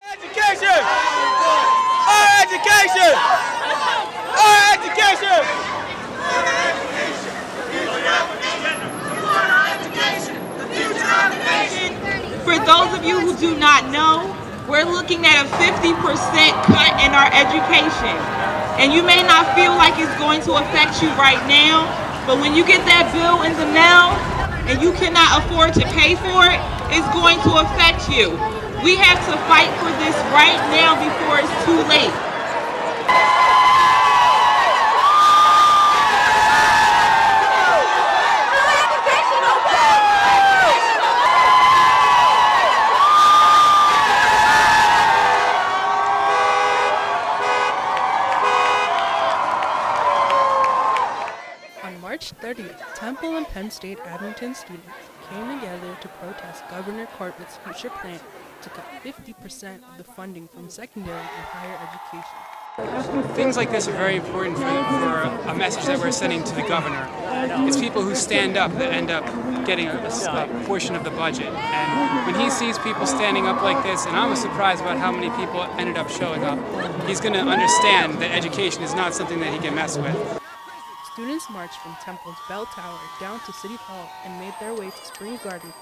Education! Our education! Our education! For those of you who do not know, we're looking at a 50% cut in our education. And you may not feel like it's going to affect you right now, but when you get that bill in the mail and you cannot afford to pay for it, it's going to affect you. We have to fight for this right now before it's too late. On March 30th, Temple and Penn State Abington students came together to protest Governor Corbett's future plan to cut 50% of the funding from secondary and higher education. Things like this are very important for a message that we're sending to the governor. It's people who stand up that end up getting a portion of the budget. And when he sees people standing up like this, and I was surprised about how many people ended up showing up, he's going to understand that education is not something that he can mess with. Students marched from Temple's Bell Tower down to City Hall and made their way to Spring Garden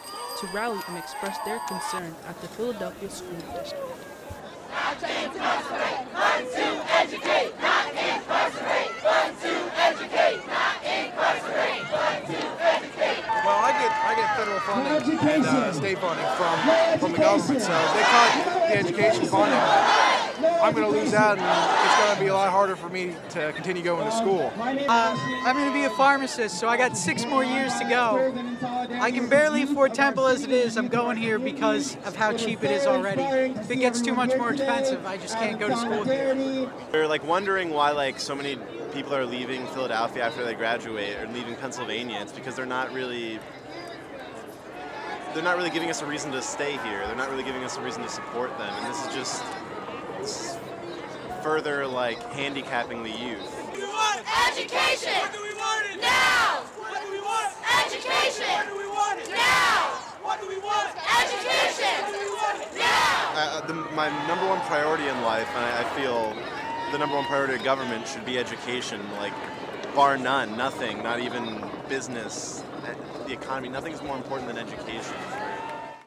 to rally and express their concern at the Philadelphia School District. Well, I get federal funding and state funding from the government, so if they cut the education funding, I'm going to lose out, and it's going to be a lot harder for me to continue going to school. I'm going to be a pharmacist, so I got 6 more years to go. I can barely afford Temple as it is. I'm going here because of how cheap it is already. If it gets too much more expensive, I just can't go to school here. They're wondering why so many people are leaving Philadelphia after they graduate or leaving Pennsylvania. It's because they're not really giving us a reason to stay here. They're not really giving us a reason to support them, and this is just further handicapping the youth. We want education. What do we want it now? What do we want? Education. What do we want it now? What do we want? Education. What do we want it now? My number one priority in life, and I feel the number one priority of government should be education, bar none, nothing, not even business, the economy, nothing is more important than education.